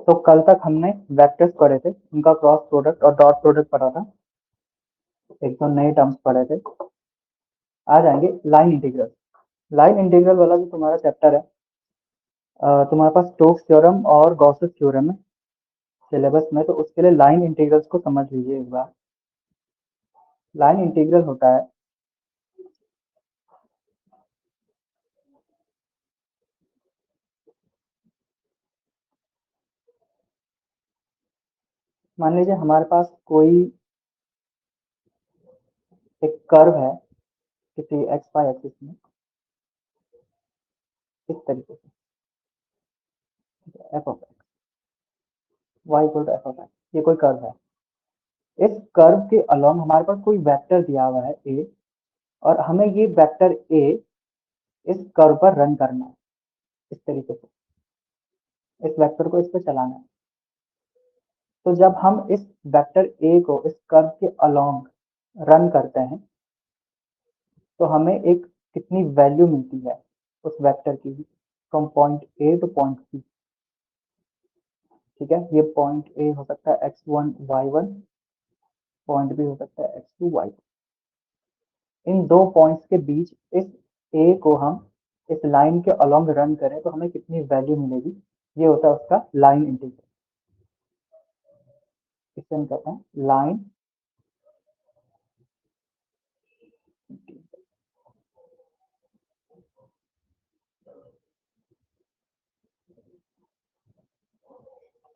तो कल तक हमने वेक्टर्स पढ़े थे, उनका क्रॉस प्रोडक्ट और डॉट प्रोडक्ट पढ़ा था, एक दो नए टर्म्स पढ़े थे। आ जाएंगे लाइन इंटीग्रल। लाइन इंटीग्रल वाला जो तुम्हारा चैप्टर है, तुम्हारे पास स्टोक्स थ्योरम और गॉसेस थ्योरम है सिलेबस में, तो उसके लिए लाइन इंटीग्रल्स को समझ लीजिए एक बार। लाइन इंटीग्रल होता है, मान लीजिए हमारे पास कोई एक कर्व है किसी एक्स वाई एक्सिस में, इस तरीके से f of x y equal to f of x, ये कोई कर्व है। इस कर्व के अलोंग हमारे पास कोई वेक्टर दिया हुआ है ए, और हमें ये वेक्टर ए इस कर्व पर रन करना है, इस तरीके से इस वेक्टर को इस पर चलाना है। तो जब हम इस वेक्टर ए को इस कर्व के अलोंग रन करते हैं, तो हमें एक कितनी वैल्यू मिलती है उस वेक्टर की, from point A to point C. ठीक है, ये पॉइंट ए हो सकता है x1 y1, पॉइंट बी हो सकता है x2 y2। इन दो पॉइंट्स के बीच इस ए को हम इस लाइन के अलोंग रन करें तो हमें कितनी वैल्यू मिलेगी, ये होता है उसका लाइन इंटीग्रल। इसे हम कहते हैं लाइन।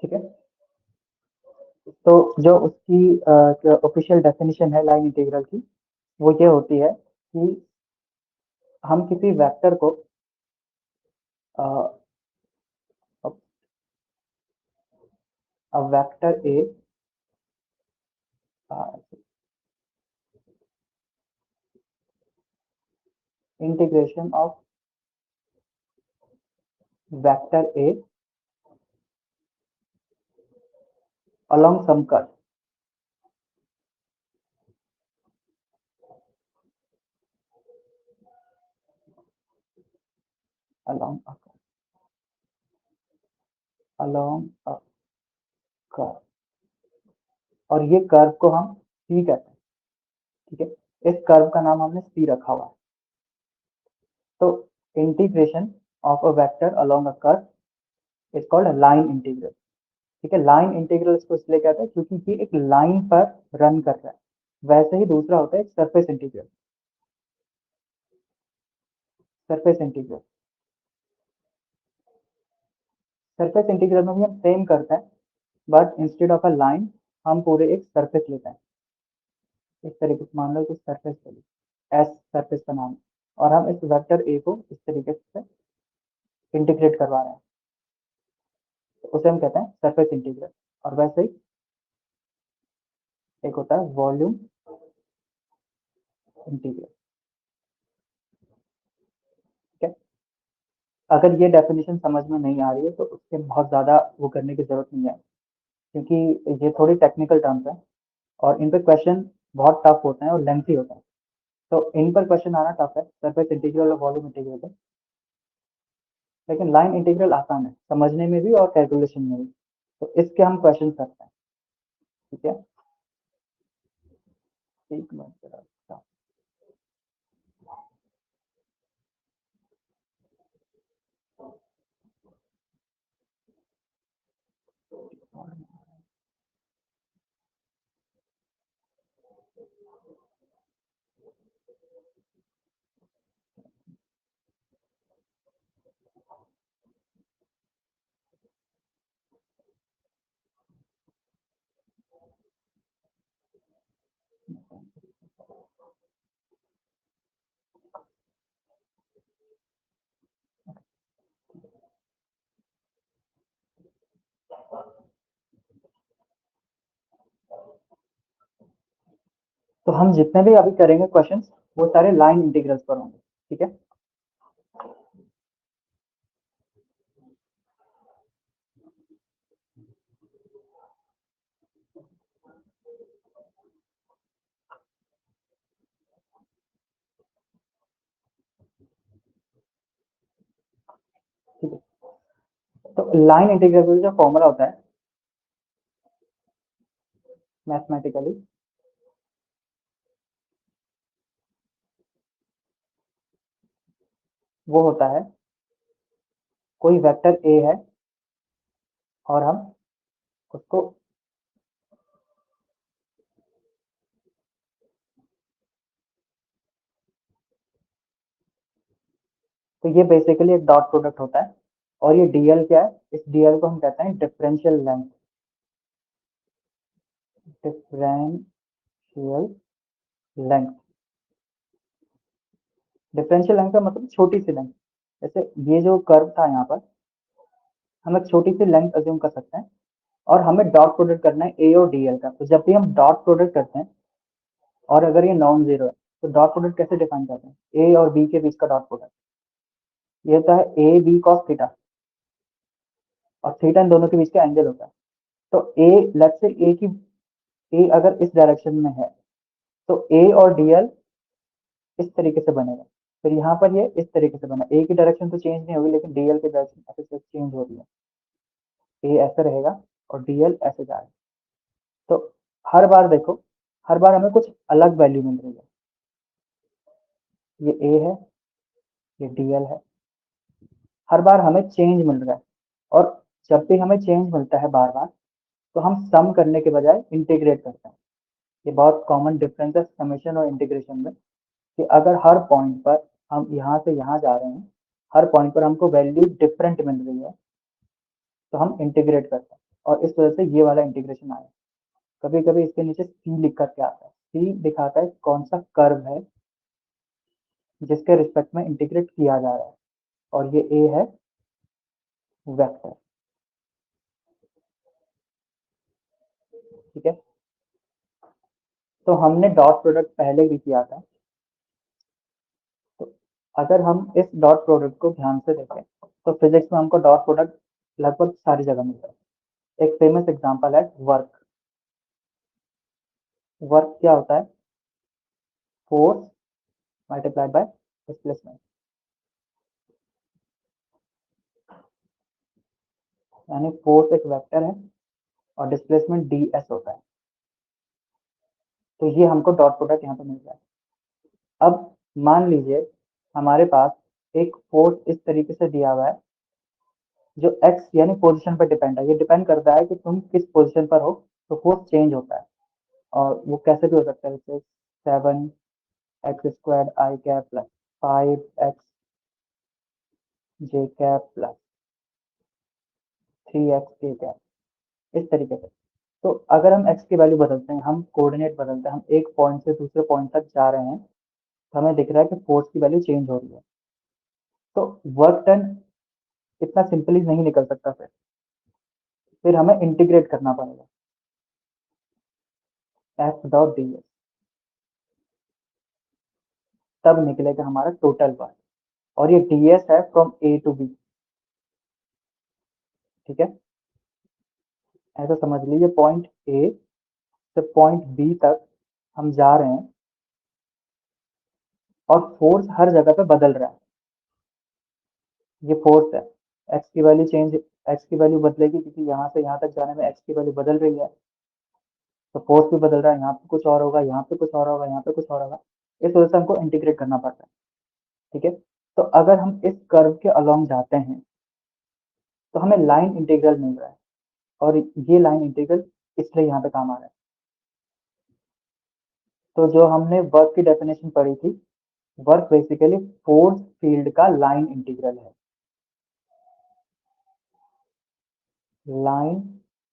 ठीक है, तो जो उसकी ऑफिशियल डेफिनेशन है लाइन इंटीग्रल की, वो ये होती है कि हम किसी वेक्टर को a vector A integration of vector A along some curve, along a curve, along a curve, और ये कर्व को हम C कहते हैं। ठीक है, इस कर्व का नाम हमने C रखा हुआ है। तो integration of a vector along a curve is called line integral. ठीक है, लाइन इंटीग्रल इसको इसलिए कहते हैं क्योंकि ये एक लाइन पर रन कर रहा है। वैसे ही दूसरा होता है surface integral. Surface integral, surface integral में भी हम सेम करते हैं, but instead of a line हम पूरे एक सरफेस लेते हैं। इस तरीके से मान लो कि सरफेस चली, एस सरफेस का नाम है, और हम इस वेक्टर ए को इस तरीके से इंटीग्रेट करवा रहे हैं, तो उसे हम कहते हैं सरफेस इंटीग्रल। और वैसे ही एक होता है वॉल्यूम इंटीग्रल। ठीक है, अगर ये डेफिनेशन समझ में नहीं आ रही है तो उसके बहुत ज़्यादा वो करने की ज़रूरत नहीं है, क्योंकि ये थोड़ी टेक्निकल टर्म्स हैं और इन पे क्वेश्चन बहुत टफ होते हैं और लेंथी होते हैं। तो इन पर क्वेश्चन आना टफ है, सरफेस इंटीग्रल और वॉल्यूम इंटीग्रल पे। लेकिन लाइन इंटीग्रल आसान है समझने में भी और कैलकुलेशन में भी, तो इसके हम क्वेश्चन करते हैं। ठीक है, एक मिनट जरा। तो हम जितने भी अभी करेंगे क्वेश्चंस वो सारे लाइन इंटीग्रल्स पर होंगे। ठीक है, लाइन इंटीग्रल जो फॉर्मूला होता है मैथमेटिकली, वो होता है कोई वेक्टर ए है और हम उसको तो ये बेसिकली एक डॉट प्रोडक्ट होता है और ये डीएल क्या है, इस डीएल को हम कहते हैं differential length. Differential length, differential length का मतलब छोटी सी लेंथ। जैसे ये जो कर्व था यहाँ पर, हम एक छोटी सी लेंथ अज्यूम कर सकते हैं और हमें डॉट प्रोडक्ट करना है ए और डीएल का। तो जब भी हम डॉट प्रोडक्ट करते हैं और अगर ये नॉन जीरो है तो डॉट प्रोडक्ट कैसे डिफाइन करते हैं, ए और बी के बीच का डॉट प्रोडक्ट, ये होता है ए बी कॉस थीटा, और थीटा इन दोनों के बीच का एंगल होता है। तो ए, लेट्स से ए की, ए अगर इस डायरेक्शन में है तो ए और डीएल इस तरीके से बनेगा। फिर यहाँ पर ये इस तरीके से बना, ए की डायरेक्शन तो चेंज नहीं होगी लेकिन डीएल की डायरेक्शन ऐसे से चेंज हो रही है। ए ऐसे रहेगा और डीएल ऐसे जा रहा है। तो हर बार देखो, हर बार हमें कुछ अलग वैल्यू मिल रही है। ये ए है, ये डीएल है, हर बार हमें चेंज मिल रहा है। और जब भी हमें चेंज मिलता है बार बार, तो हम सम करने के बजाय इंटीग्रेट करते हैं। ये बहुत कॉमन डिफरेंस है समेशन और इंटीग्रेशन में, कि अगर हर पॉइंट पर हम यहाँ से यहाँ जा रहे हैं, हर पॉइंट पर हमको वैल्यू डिफरेंट मिल रही है, तो हम इंटीग्रेट करते हैं और इस वजह से ये वाला इंटीग्रेशन आया। कभी कभी इसके नीचे सी लिख करके आता है, सी दिखाता है कौन सा कर्व है जिसके रिस्पेक्ट में इंटीग्रेट किया जा रहा है, और ये ए है वेक्टर। ठीक है, तो हमने डॉट प्रोडक्ट पहले भी किया था। तो अगर हम इस डॉट प्रोडक्ट को ध्यान से देखें तो फिजिक्स में हमको डॉट प्रोडक्ट लगभग सारी जगह मिलता है। एक फेमस एग्जांपल है वर्क। वर्क क्या होता है, फोर्स मल्टीप्लाइड बाय डिस्प्लेसमेंट, यानी फोर्स एक वेक्टर है और डिस्प्लेसमेंट डी एस होता है। तो ये हमको डॉट प्रोडक्ट यहाँ पे मिल रहा है। अब मान लीजिए हमारे पास एक फोर्स इस तरीके से दिया हुआ है जो एक्स यानी पोजीशन पर डिपेंड है। ये डिपेंड करता है कि तुम किस पोजीशन पर हो, तो फोर्स चेंज होता है। और वो कैसे भी हो सकता है, जैसे 7x² आई कैप प्लस 5x जे कैप प्लस 3x के कैप, इस तरीके से। तो अगर हम x की वैल्यू बदलते हैं, हम कोऑर्डिनेट बदलते हैं, हम एक पॉइंट से दूसरे पॉइंट तक जा रहे हैं, तो हमें दिख रहा है कि फोर्स की वैल्यू चेंज हो रही है। तो वर्क डन इतना सिंपली नहीं निकल सकता। फिर हमें इंटीग्रेट करना पड़ेगा, एफ डॉट डी एस, तब निकलेगा हमारा टोटल वर्क। और ये डी एस है फ्रॉम ए टू बी। ठीक है, ऐसा समझ लीजिए पॉइंट ए से पॉइंट बी तक हम जा रहे हैं और फोर्स हर जगह पे बदल रहा है। ये फोर्स है, एक्स की वैल्यू चेंज, एक्स की वैल्यू बदलेगी क्योंकि यहाँ से यहाँ तक जाने में एक्स की वैल्यू बदल रही है, तो फोर्स भी बदल रहा है। यहाँ पे कुछ और होगा, यहाँ पे कुछ और होगा, यहाँ पे कुछ और होगा। इस वजह से हमको इंटीग्रेट करना पड़ता है। ठीक है, तो अगर हम इस कर्व के अलोंग जाते हैं तो हमें लाइन इंटीग्रल मिल रहा है, और ये लाइन इंटीग्रल इसलिए यहाँ पे काम आ रहा है। तो जो हमने वर्क की डेफिनेशन पढ़ी थी, वर्क बेसिकली फोर्स फील्ड का लाइन इंटीग्रल है। Line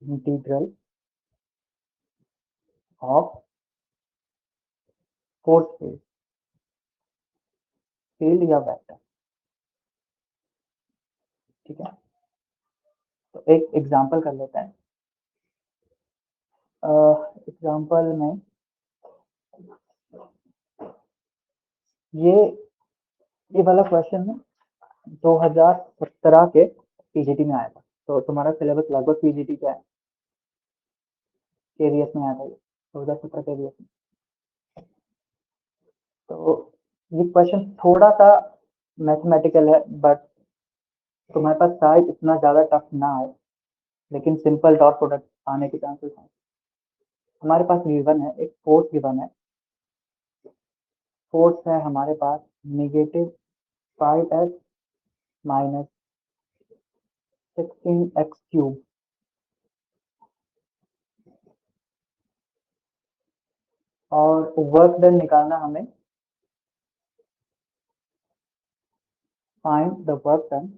integral of force field, field या वेक्टर। ठीक है, तो एक एग्जांपल कर लेते हैं। एग्जांपल में ये ये वाला क्वेश्चन 2017 के पीजीटी में आया था। तो तुम्हारा सिलेबस लगभग पीजीटी का है, केवीएस में आया था, 2017 केवीएस में। तो ये क्वेश्चन थोड़ा सा मैथमेटिकल है, बट तुम्हारे पास शायद इतना ज़्यादा टफ ना आए, लेकिन सिंपल डॉट प्रोडक्ट आने के चांसेस हैं। हमारे पास गिवन है, एक फोर्स गिवन है। फोर्स है हमारे पास -5s माइनस 16x³ और वर्क डन निकालना हमें। Find the work done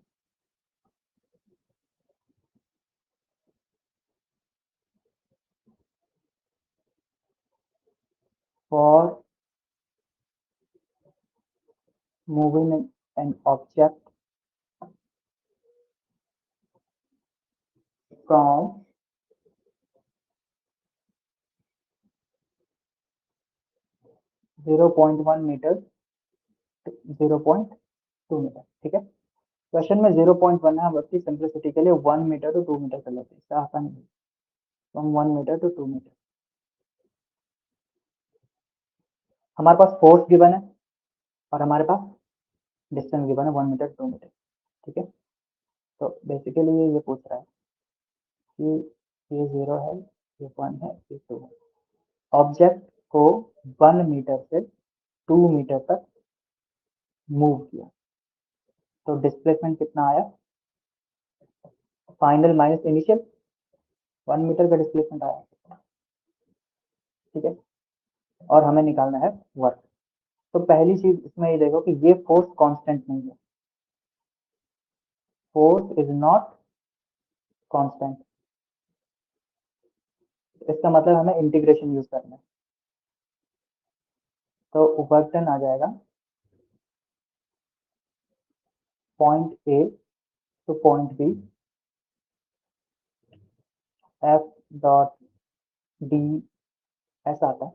for moving an object from 0.1 metre to 0.2 metre. ठीक है, क्वेश्चन में 0.1 है, हम अपनी सिंप्लिसिटी के लिए 1 मीटर टू 2 मीटर कर लेते हैं, इससे आसान है। From 1 metre to 2 metre. हमारे पास फोर्स गिवन है और हमारे पास डिस्टेंस गिवन है 1 मीटर टू 2 मीटर। ठीक है, तो बेसिकली ये पूछ रहा है कि ये 0 है, ये 1 है, ये 2 है। ऑब्जेक्ट को 1 मीटर से 2 मीटर तक मूव किया, तो डिस्प्लेसमेंट कितना आया? फाइनल माइनस इनिशियल, 1 मीटर का डिस्प्लेसमेंट आया। ठीक है, और हमें निकालना है वर्क। तो पहली चीज इसमें ये देखो कि ये फोर्स कांस्टेंट नहीं है, फोर्स इज नॉट कांस्टेंट। इसका मतलब हमें इंटीग्रेशन यूज करना है। तो वर्क डन आ जाएगा point A to point B, f dot d s आता है।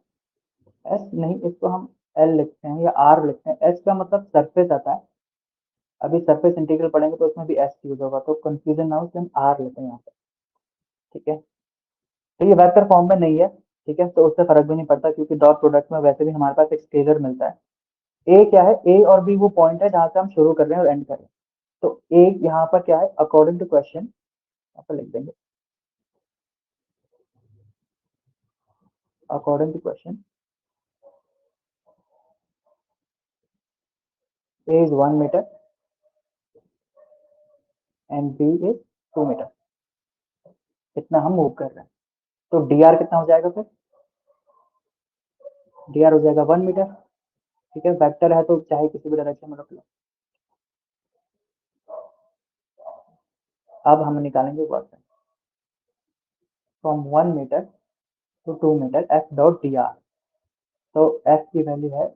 एस नहीं, इसको हम एल लिखते हैं या आर लिखते हैं। एस का मतलब सरफेस आता है, अभी सरफेस इंटीग्रल पढ़ेंगे तो उसमें भी एस यूज होगा, तो कंफ्यूजन ना हो इसलिए हम आर लेते हैं यहाँ पे। ठीक है, तो ये वेक्टर फॉर्म में नहीं है। ठीक है, तो उससे फर्क भी नहीं पड़ता क्योंकि डॉट प्रोडक्ट में वैसे भी हमारे पास एक स्केलर मिलता है। ए क्या है? ए और बी वो पॉइंट है जहां से हम शुरू कर रहे हैं और एंड कर रहे हैं। तो ए यहाँ पर क्या है? अकॉर्डिंग टू क्वेश्चन यहाँ पर लिख देंगे, according to question A is 1 metre and B is 2 metre. इतना हम मूव कर रहे हैं, तो डी आर कितना हो जाएगा फिर? डी आर हो जाएगा 1 मीटर। ठीक है, वेक्टर है तो चाहे किसी भी डायरेक्शन में रख लो। अब हम निकालेंगे work from 1 metre to 2 metre f dot d r. तो एफ की वैल्यू है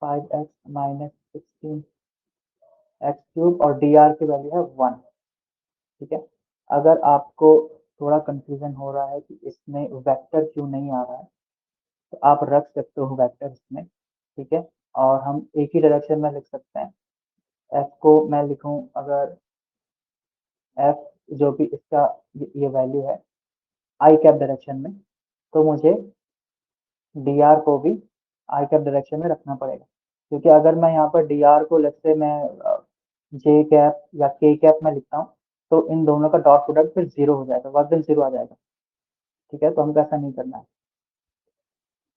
5x माइनस 16x³ और डी आर की वैल्यू है 1। ठीक है, अगर आपको थोड़ा कंफ्यूजन हो रहा है कि इसमें वेक्टर क्यों नहीं आ रहा है, तो आप रख सकते हो वेक्टर इसमें। ठीक है, और हम एक ही डायरेक्शन में लिख सकते हैं। एफ को मैं लिखूं अगर, एफ जो भी इसका ये वैल्यू है आई कैप डायरेक्शन में, तो मुझे डी आर को भी आई कैप डायरेक्शन में रखना पड़ेगा। क्योंकि अगर मैं यहाँ पर डी आर को लेट्स से मैं जे कैप या के कैप में लिखता हूँ, तो इन दोनों का डॉट प्रोडक्ट फिर जीरो हो जाएगा, वर्क डन जीरो आ जाएगा। ठीक है, तो हमको ऐसा नहीं करना है।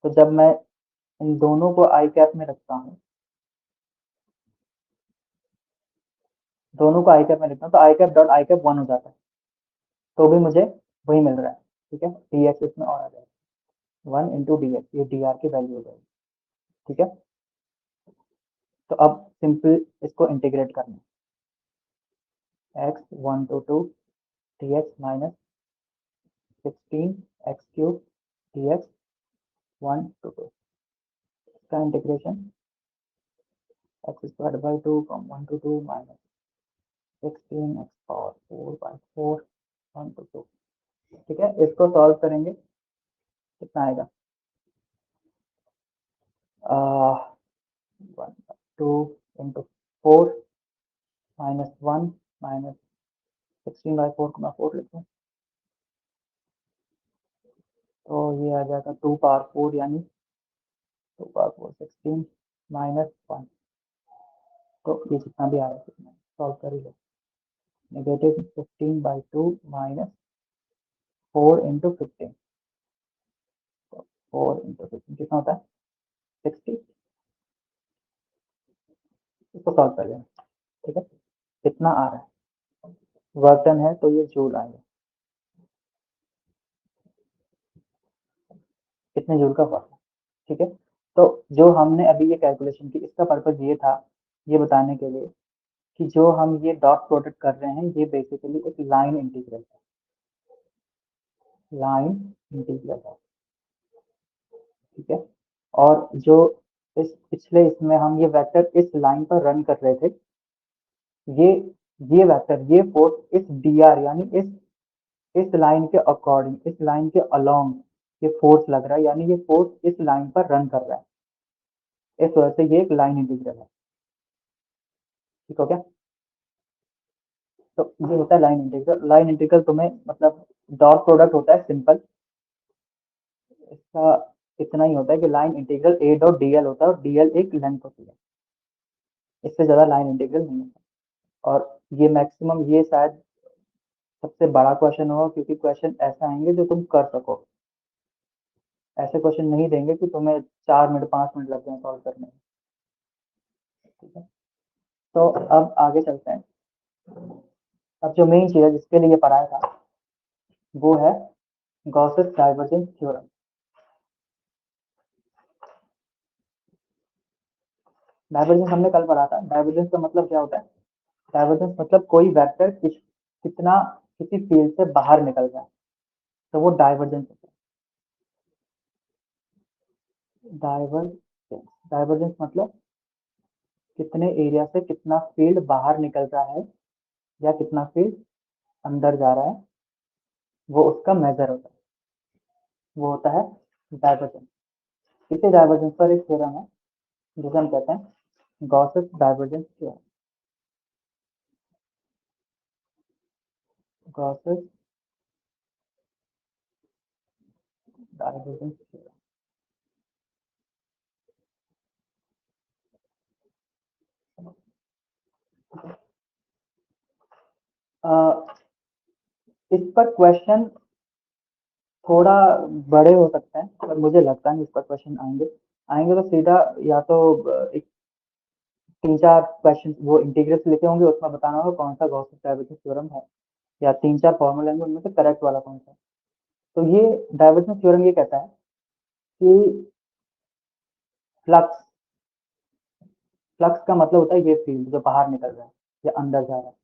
तो जब मैं इन दोनों को आई कैप में रखता हूँ, दोनों को आई कैप में लिखता हूँ, तो आई कैप डॉट आई कैप 1 हो जाता है, तो भी मुझे वही मिल रहा है। ठीक है, डी एक्स इसमें और आ जाएगा 1 इंटू डी एक्स, ये डी आर की वैल्यू हो जाएगी। ठीक है, तो अब सिंपल इसको इंटीग्रेट करना है। X 1 to 2 d x minus 16x³ d x 1 to 2, इसका integration x square by 2 from 1 to 2 minus 16x power 4 by 4 1 to 2। ठीक है, इसको सॉल्व करेंगे, कितना आएगा? 1 2 इंटू 4 माइनस 1 माइनस 16/4 को मैं 4 लिखूँ, तो ये आ जाएगा 2 पावर 4 यानी 2 पावर 4 16 माइनस 1। तो ये जितना भी आ रहा है कितना सॉल्व कर ही लो। -15/2 माइनस 4 × 15, 4 × 15 कितना होता है 60। इसको सॉल्व कर लेना, ठीक है। कितना आ रहा है, वर्क डन है तो ये जूल आएगा, कितने जूल का वर्क है, ठीक है। तो जो हमने अभी ये कैलकुलेशन की, इसका पर्पज ये था, ये बताने के लिए कि जो हम ये डॉट प्रोडक्ट कर रहे हैं ये बेसिकली एक लाइन इंटीग्रल है, लाइन इंटीग्रल है, ठीक है। और जो इस पिछले इसमें हम ये वेक्टर इस लाइन पर रन कर रहे थे, ये ये वेक्टर, ये फोर्स इस dr यानी इस लाइन के अकॉर्डिंग, इस लाइन के अलोंग ये फोर्स लग रहा है, यानी ये फोर्स इस लाइन पर रन कर रहा है, इस वजह से ये एक लाइन इंटीग्रल है, ठीक हो क्या। तो ये होता है लाइन इंटीग्रल। लाइन इंटीग्रल तुम्हें मतलब डॉट प्रोडक्ट होता है सिंपल, इसका इतना ही होता है कि line integral a dot dl होता है और dl एक लेंथ होती है, इससे ज्यादा लाइन इंटीग्रल नहीं होता। और ये मैक्सिमम, ये शायद सबसे बड़ा क्वेश्चन होगा, क्योंकि क्वेश्चन ऐसे आएंगे जो तुम कर सको, ऐसे क्वेश्चन नहीं देंगे कि तुम्हें 4 मिनट 5 मिनट लग जाए सॉल्व करने में, ठीक है। तो अब आगे चलते हैं। अब जो मेन चीज है जिसके लिए पढ़ाया था वो है गॉसेस डाइवर्जेंस थ्योरम। डाइवर्जेंस हमने कल पढ़ा था। डाइवर्जेंस का मतलब क्या होता है, डाइवर्जेंस मतलब कोई वेक्टर कितना किसी फील्ड से बाहर निकल रहा है, तो वो डाइवर्जेंस होता है। डाइवर्जेंस, डाइवर्जेंस मतलब कितने एरिया से कितना फील्ड बाहर निकल रहा है या कितना फील्ड अंदर जा रहा है, वो उसका मेजर होता है, वो होता है डाइवर्जेंस। इसी डाइवर्जेंस पर एक थ्योरम है जिसे हम कहते हैं Gauss's divergence theorem. Gauss's divergence theorem, इस पर क्वेश्चन थोड़ा बड़े हो सकते हैं, पर मुझे लगता नहीं इस पर क्वेश्चन आएंगे। आएंगे तो सीधा या तो एक 3-4 क्वेश्चन वो इंटीग्रल से लिखे होंगे, उसमें बताना होगा कौन सा गॉसेस डाइवर्जेंस थ्योरम है, या 3-4 फॉर्मूला होंगे, उनमें से करेक्ट वाला कौन सा है। तो ये डाइवर्जेंस थ्योरम ये कहता है कि फ्लक्स, फ्लक्स का मतलब होता है ये फील्ड जो बाहर निकल रहा है या अंदर जा रहा है,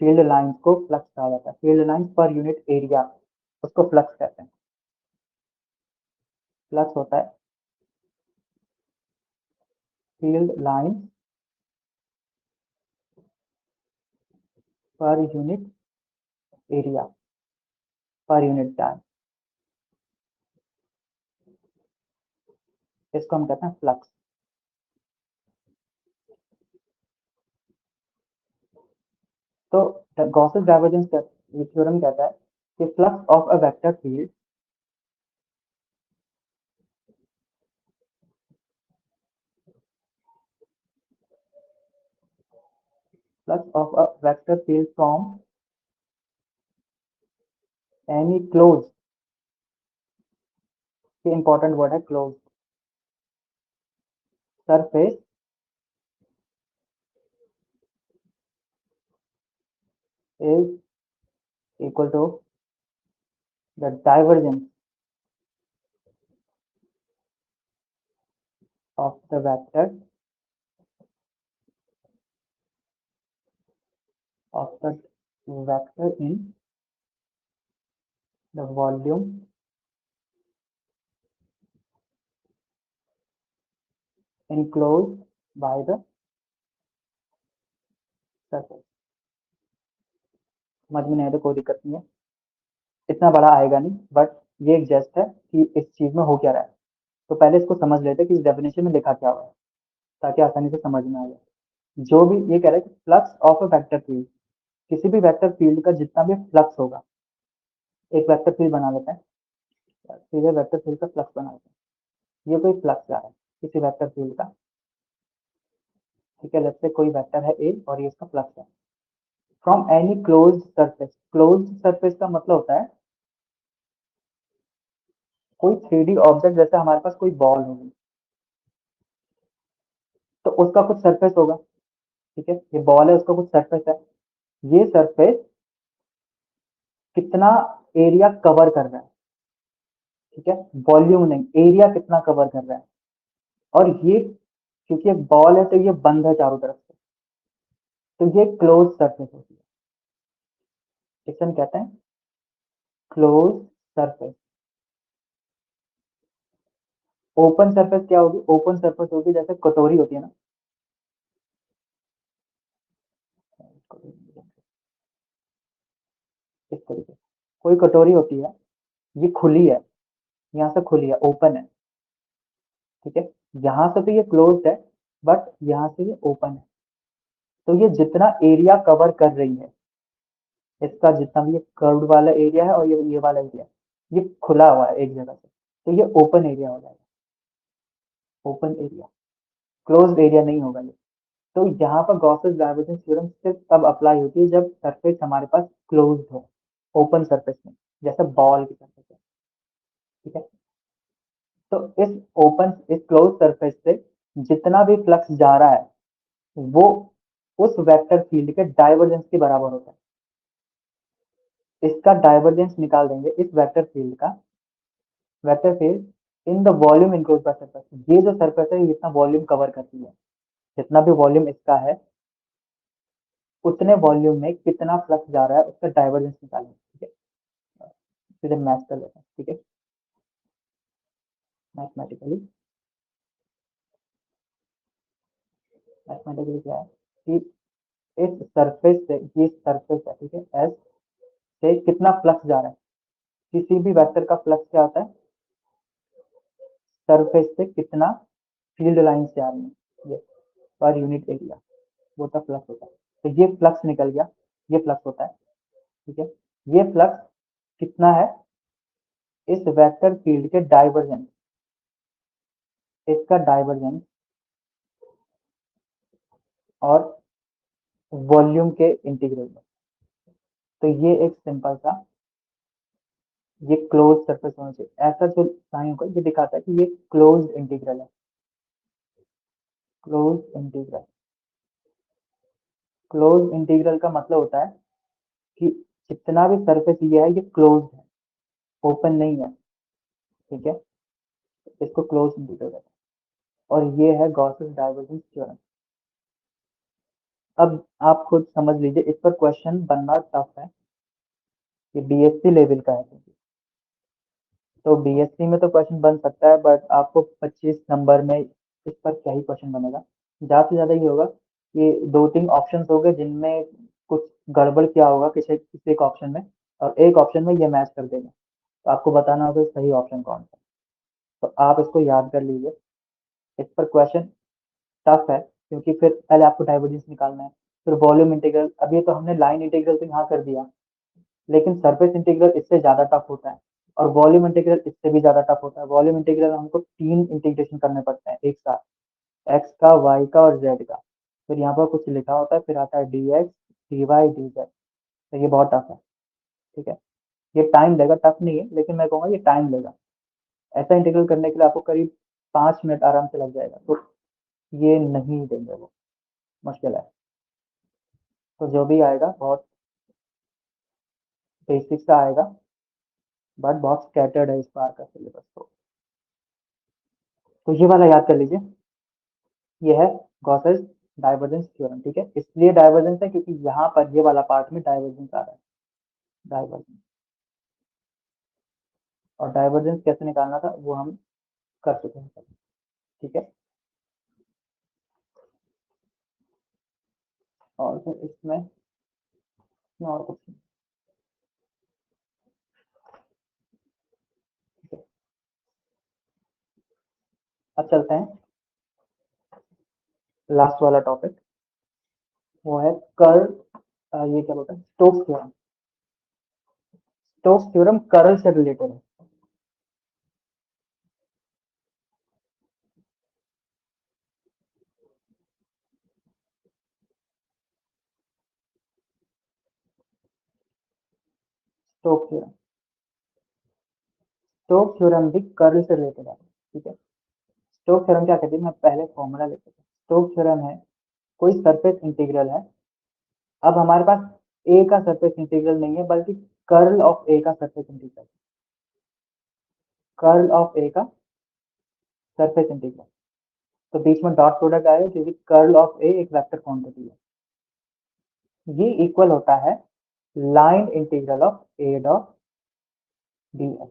फील्ड लाइंस को फ्लक्स कहा जाता है। Field lines per unit area उसको फ्लक्स कहते हैं। फ्लक्स होता है field lines per unit area, per unit time, इसको हम कहते हैं फ्लक्स। तो गॉसेस डाइवर्जेंस थ्योरम कहता है कि flux of a vector field, flux of a vector field from any close, ये इंपॉर्टेंट वर्ड है close, surface is equal to the divergence of the vector in the volume enclosed by the surface। समझ में नहीं आया तो कोई दिक्कत नहीं है, इतना बड़ा आएगा नहीं, बट ये एक जस्ट है कि इस चीज में हो क्या रहा है। तो पहले इसको समझ लेते हैं कि इस डेफिनेशन में लिखा क्या हुआ है, ताकि आसानी से समझ में आ जाए। जो भी ये कह रहा है कि flux of a vector field, किसी भी वेक्टर फील्ड का जितना भी फ्लक्स होगा, एक वेक्टर फील्ड बना लेते हैं, सीधे वेक्टर फील्ड का फ्लक्स बना लेते हैं। ये कोई फ्लक्स जा रहा है किसी वेक्टर फील्ड का, ठीक है। लेट्स से कोई वेक्टर है ए और ये इसका फ्लक्स है, from any closed surface. Closed surface का मतलब होता है कोई 3D ऑब्जेक्ट, जैसे हमारे पास कोई बॉल होगी तो उसका कुछ सरफेस होगा, ठीक है, ये बॉल है उसका कुछ सरफेस है। ये सरफेस कितना एरिया कवर कर रहा है, ठीक है, वॉल्यूम नहीं, एरिया कितना कवर कर रहा है। और ये क्योंकि एक बॉल है तो ये बंद है चारों तरफ से, तो ये क्लोज सरफेस होती है। इसे हम कहते हैं क्लोज सरफेस। ओपन सरफेस क्या होगी? ओपन सरफेस होगी जैसे कटोरी होती है ना, इस तरीके से कोई कटोरी होती है, ये खुली है, यहाँ से खुली है, ओपन है, ठीक है। यहाँ से तो ये क्लोज्ड है, बट यहाँ से ये ओपन है। तो ये जितना एरिया कवर कर रही है, इसका जितना भी ये कर्व्ड वाला एरिया है और ये वाला एरिया, ये खुला हुआ है एक जगह से, तो ये ओपन एरिया हो जाएगा। ओपन एरिया, क्लोज्ड एरिया नहीं होगा ये। तो यहाँ पर गॉसेस डाइवर्जेंस थ्योरम सिर्फ तब अप्लाई होती है जब सरफेस हमारे पास क्लोज्ड हो, ओपन सरफेस में, जैसे बॉल की सरफेस है, ठीक है। तो इस क्लोज सरफेस से जितना भी फ्लक्स जा रहा है वो उस वेक्टर फील्ड के डाइवर्जेंस के बराबर होता है। इसका डाइवर्जेंस निकाल देंगे, इस वेक्टर फील्ड का, vector field in the volume enclose by surface. ये जो सरफेस है ये जितना वॉल्यूम कवर करती है, जितना भी वॉल्यूम इसका है, उतने वॉल्यूम में कितना फ्लक्स जा रहा है उसका डाइवर्जेंस निकालेंगे, ठीक है। सीधे मैथ कर लेते हैं, ठीक है, मैथमेटिकली। मैथमेटिकली क्या है कि इस सरफेस से, ये सरफेस है, ठीक है, एस से कितना फ्लक्स जा रहा है। किसी भी वेक्टर का फ्लक्स क्या होता है? सरफेस से कितना फील्ड लाइन से आ रही है, ये पर यूनिट एरिया, वो तो फ्लक्स होता है। तो ये फ्लक्स निकल गया, ये फ्लक्स होता है, ठीक है। ये फ्लक्स कितना है? इस वेक्टर फील्ड के डाइवर्जेंस, इसका डाइवर्जेंस और वॉल्यूम के इंटीग्रल में। तो ये एक सिंपल सा, ये क्लोज सरफेस होना चाहिए, ऐसा जो साइन होगा ये दिखाता है कि ये क्लोज इंटीग्रल है। क्लोज इंटीग्रल, क्लोज इंटीग्रल का मतलब होता है कि जितना भी सरफेस ये है ये क्लोज है, ओपन नहीं है, ठीक है। इसको क्लोज इंटीग्रल कहते हैं और ये है गॉसेस डाइवर्जेंस थ्योरम। अब आप खुद समझ लीजिए, इस पर क्वेश्चन बनना टफ है, ये बीएससी लेवल का है। तो बीएससी में तो क्वेश्चन बन सकता है, बट आपको 25 नंबर में इस पर क्या ही क्वेश्चन बनेगा। ज़्यादा से ज़्यादा ये होगा कि 2-3 ऑप्शंस होंगे जिनमें कुछ गड़बड़ किया होगा किसी किसी एक ऑप्शन में, और एक ऑप्शन में ये मैच कर देगा, तो आपको बताना होगा सही ऑप्शन कौन सा। तो आप इसको याद कर लीजिए, इस पर क्वेश्चन टफ है क्योंकि फिर पहले आपको डाइवर्जेंस निकालना है, फिर वॉल्यूम इंटीग्रल। अभी तो हमने लाइन इंटीग्रल तो यहाँ कर दिया, लेकिन सरफेस इंटीग्रल इससे ज़्यादा टफ होता है, और वॉल्यूम इंटीग्रल इससे भी ज़्यादा टफ होता है। वॉल्यूम इंटीग्रल हमको 3 इंटीग्रेशन करने पड़ते हैं एक साथ, एक्स का, वाई का और जेड का। फिर यहाँ पर कुछ लिखा होता है, फिर आता है d x, d y, d z. तो ये बहुत टफ है, ठीक है। ये टाइम लेगा, टफ नहीं है, लेकिन मैं कहूँगा ये टाइम लेगा। ऐसा इंटीग्रल करने के लिए आपको करीब 5 मिनट आराम से लग जाएगा, तो ये नहीं देंगे वो, मुश्किल है। तो जो भी आएगा बहुत बेसिक सा आएगा, बट बहुत स्कैटर्ड है इस बार का सिलेबस। तो ये वाला याद कर लीजिए, ये है गॉसेस डाइवर्जेंस थ्योरम, ठीक है। इसलिए डाइवर्जेंस है क्योंकि यहाँ पर ये वाला पार्ट में डाइवर्जेंस आ रहा है, डाइवर्जेंस। और डाइवर्जेंस कैसे निकालना था वो हम कर चुके हैं, ठीक है। और फिर इसमें और कुछ नहीं, ठीक है। अब चलते हैं लास्ट वाला टॉपिक, वो है कर्ल। ये क्या बोलते हैं, Stokes theorem. Stokes theorem curl से रिलेटेड है। Stokes theorem. स्टोक्स थ्योरम भी कर्ल से रिलेटेड है, ठीक है। स्टोक्स थ्योरम क्या कहती है, मैं पहले फॉर्मूला लिख देता हूँ। स्टोक्स थ्योरम है, कोई सरफेस इंटीग्रल है। अब हमारे पास ए का सरफेस इंटीग्रल नहीं है, बल्कि कर्ल ऑफ ए का सरफेस इंटीग्रल, कर्ल ऑफ ए का सरफेस इंटीग्रल। तो बीच में डॉट प्रोडक्ट आएगा क्योंकि कर्ल ऑफ ए एक वेक्टर क्वांटिटी है। ये इक्वल होता है line integral of a dot d S.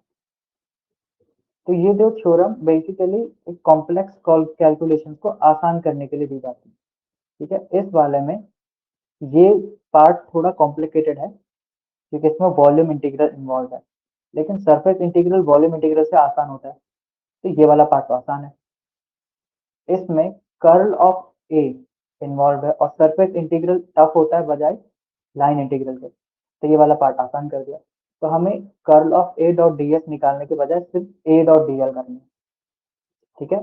तो ये जो थ्योरम बेसिकली एक कॉम्प्लेक्स कैलकुलेशन को आसान करने के लिए दी जाती है, ठीक है। इस वाले में ये पार्ट थोड़ा कॉम्प्लिकेटेड है क्योंकि इसमें वॉल्यूम इंटीग्रल इन्वॉल्व है, लेकिन सरफेस इंटीग्रल वॉल्यूम इंटीग्रल से आसान होता है, तो ये वाला पार्ट तो आसान है। इसमें कर्ल ऑफ ए इन्वॉल्व है और सरफेस इंटीग्रल टफ होता है बजाय लाइन इंटीग्रल के, तो ये वाला पार्ट आसान कर दिया। तो हमें curl of a dot d S निकालने के बजाय सिर्फ ए डॉट डी एल करना है, ठीक है।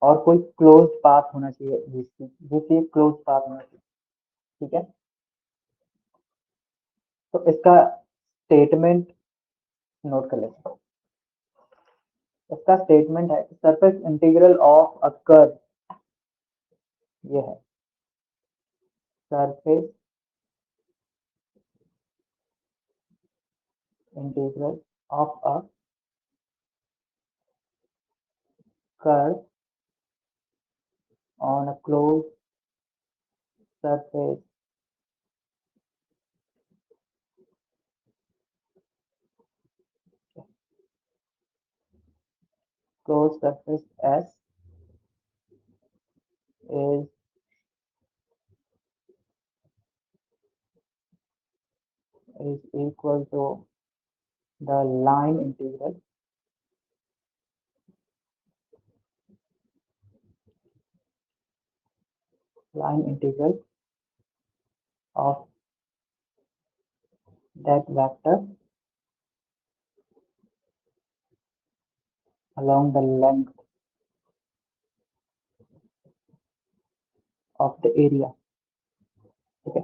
और कोई क्लोज पाथ होना चाहिए, जिससे क्लोज पाथ होना चाहिए, ठीक है। तो इसका स्टेटमेंट नोट कर लेते हैं। इसका स्टेटमेंट है surface integral of a curve, ये है surface integral of a curve on a close surface closed surface S is equal to the line integral of that vector along the length of the area, ठीक है।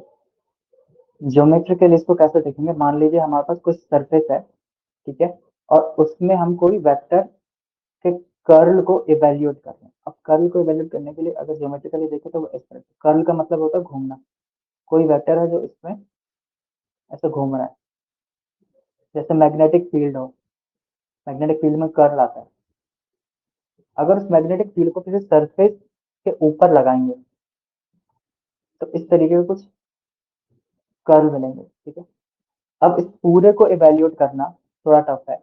Geometrical इसको कैसे देखेंगे, मान लीजिए हमारे पास कुछ सरफेस है, ठीक है, और उसमें हम कोई वेक्टर के कर्ल को इवेल्युएट कर रहे हैं। अब कर्ल को इवेल्युएट करने के लिए अगर ज्योमेट्रिकली देखें तो इस तरह कर्ल का मतलब होता है घूमना। कोई वेक्टर है जो इसमें ऐसे घूम रहा है, जैसे मैग्नेटिक फील्ड हो, मैग्नेटिक फील्ड में कर्ल आता है। अगर उस मैग्नेटिक फील्ड को किसी सरफेस के ऊपर लगाएंगे तो इस तरीके के कुछ कर्ल मिलेंगे, ठीक है। अब इस पूरे को इवेल्युएट करना थोड़ा टफ है,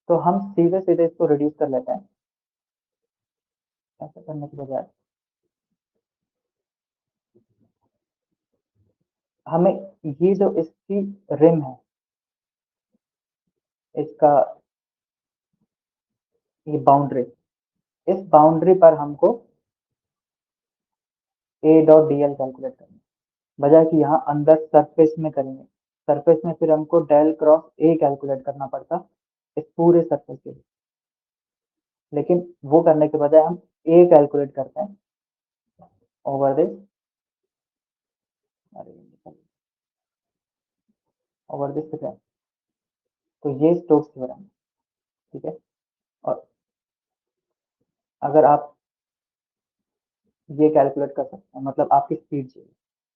तो हम सीधे सीधे इसको रिड्यूस कर लेते हैं। ऐसा करने के बजाय हमें ये जो इसकी रिम है, इसका ये बाउंड्री, इस बाउंड्री पर हमको ए डॉट डी एल कैलकुलेट करना है, बजाय कि यहाँ अंदर सरफेस में करेंगे। सरफेस में फिर हमको डेल क्रॉस ए कैलकुलेट करना पड़ता इस पूरे सरफेस के लिए, लेकिन वो करने के बजाय हम ए कैलकुलेट करते हैं ओवर दिस, ओवर दिस, तो ये स्टोक्स थ्योरम है, ठीक है। और अगर आप ये कैलकुलेट कर सकते हैं, मतलब आपकी स्पीड चाहिए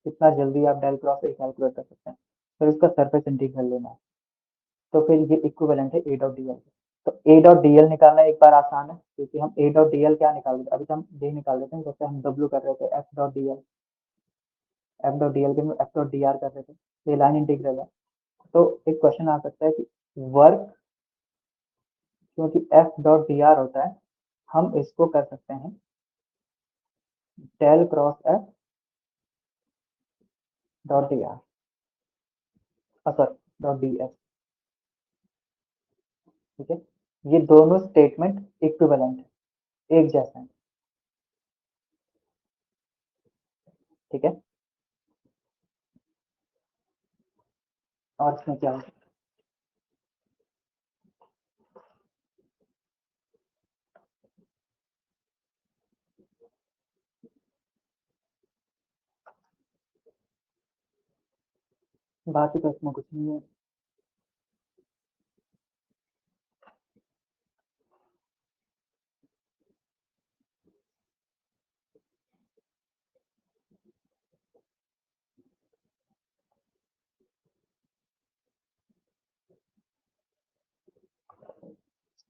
कितना जल्दी आप डेल क्रॉस ए कैलकुलेट कर सकते हैं, फिर उसका सरफेस इंटीग्रल लेना है, तो फिर ये इक्विवेलेंट है ए डॉट डी एल। तो ए डॉट डी एल निकालना एक बार आसान है, क्योंकि हम ए डॉट डी एल क्या निकाल देते, अभी तो हम डी निकाल देते हैं, जैसे हम डब्ल्यू कर रहे थे F dot D L, F dot D L के एफ डॉट डी आर कर रहे थे, ये लाइन इंटीग्रल है। तो एक क्वेश्चन आ सकता है कि वर्क, क्योंकि एफ डॉट डी आर होता है, हम इसको कर सकते हैं del cross f dot d r, sorry dot d s, ठीक है। ये दोनों स्टेटमेंट इक्विवेलेंट है, एक जैसा है, ठीक है। और इसमें क्या होगा, बाकी तो इसमें कुछ नहीं है।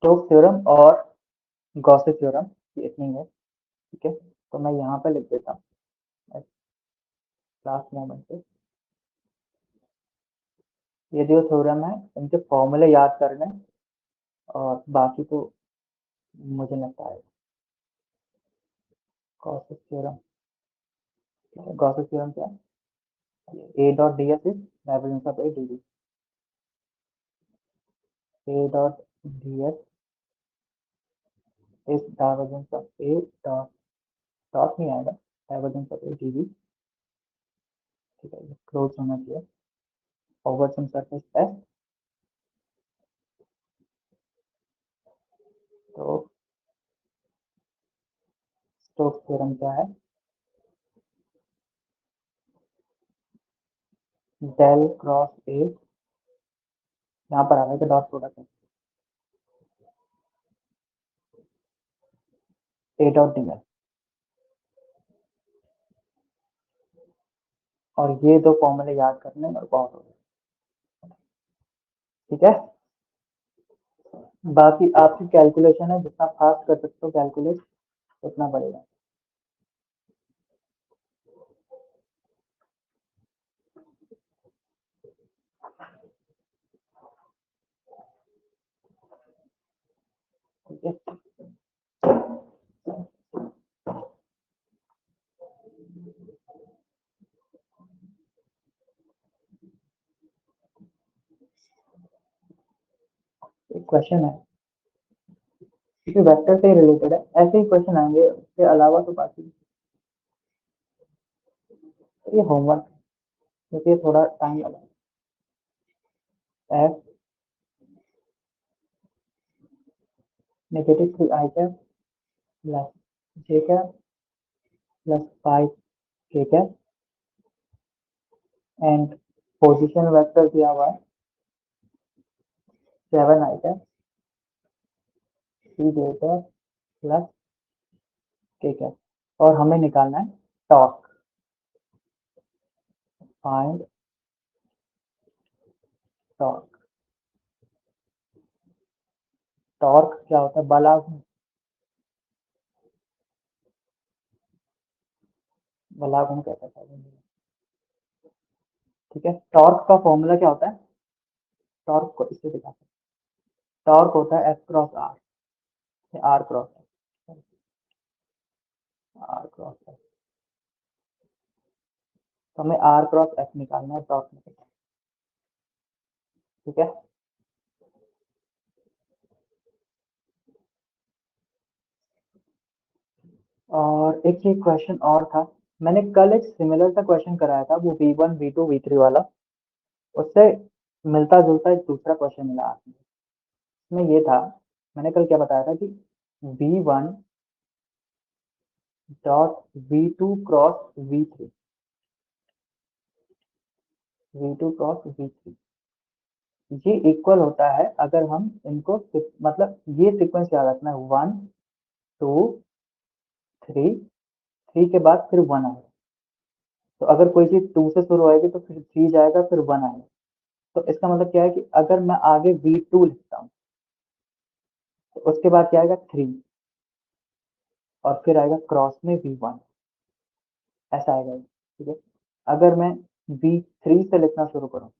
स्टोक्स थ्योरम और गॉसे थ्योरम, ये इतनी है। ठीक है, तो मैं यहाँ पे लिख देता हूँ लास्ट मोमेंट पे। ये जो थ्योरम है इनके फॉर्मूले याद करने, और बाकी तो मुझे लगता है गॉसे थ्योरम। गॉसे थ्योरम क्या है? A dot d s is divergence of a d v. A dot d s is divergence of a dot, dot नहीं आएगा, divergence of a d v. ठीक है, ये क्लोज होना चाहिए ओवर सम सरफेस एस। तो स्टोक्स थ्योरम क्या है? डेल क्रॉस ए, यहाँ पर आ रहा है कि डॉट प्रोडक्ट है, ए डॉट डी एस, और ये दो फॉर्मूले याद करने और बहुत हो गए। ठीक है, बाकी आपकी कैलकुलेशन है, जितना फास्ट कर सकते हो कैलकुलेट उतना बढ़ेगा। ठीक है, एक क्वेश्चन है, क्योंकि वेक्टर से रिलेटेड है, ऐसे ही क्वेश्चन आएंगे, उसके अलावा तो बाकी ये होमवर्क, क्योंकि ये थोड़ा टाइम लगा। F negative 3 i cap plus J cap plus 5 k cap, and position vector दिया हुआ है 7 i cap 3 j cap plus k cap, और हमें निकालना है टॉर्क। Find torque. टॉर्क क्या होता है? बल आघूर्ण। बलाघूर्ण कहता है। ठीक है, टॉर्क का फॉर्मूला क्या होता है? टॉर्क को इससे दिखाते हैं, टॉर्क होता है f cross r, r cross r cross f. तो हमें आर क्रॉस एफ निकालना है टॉर्क निकालना है। ठीक है, और एक ये क्वेश्चन और था, मैंने कल एक सिमिलर सा क्वेश्चन कराया था, वो V1 V2 V3 वाला, उससे मिलता जुलता एक दूसरा क्वेश्चन मिला आपने। इसमें ये था, मैंने कल क्या बताया था कि V1 dot V2 cross V3, V2 cross V3, ये इक्वल होता है अगर हम इनको मतलब ये सीक्वेंस याद रखना है, 1 2 3, 3 के बाद फिर 1 आएगा। तो अगर कोई चीज 2 से शुरू होएगी तो फिर 3 जाएगा, फिर 1 आएगा। तो इसका मतलब क्या है कि अगर मैं आगे V2 लिखता हूँ तो उसके बाद क्या आएगा 3, और फिर आएगा क्रॉस में V1, ऐसा आएगा। ठीक है, अगर मैं V3 से लिखना शुरू करूँ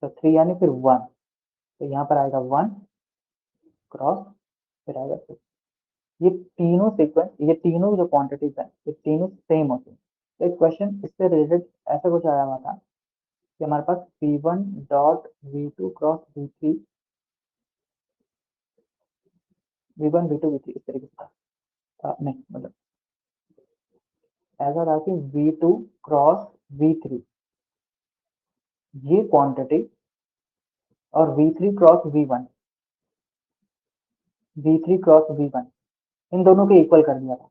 तो 3 यानी फिर 1, तो यहाँ पर आएगा 1 क्रॉस, फिर आएगा 2। ये तीनों सीक्वेंस, ये तीनों जो क्वांटिटीज हैं, ये तीनों सेम होती हैं। तो एक क्वेश्चन इससे रिलेटेड ऐसा कुछ आया हुआ था कि हमारे पास V1 dot V2 cross V3, V1 V2 V3 इस तरीके से था, नहीं मतलब ऐसा था कि V2 क्रॉस V3 ये क्वांटिटी, और V3 cross V1, V3 cross V1, इन दोनों को इक्वल कर दिया था,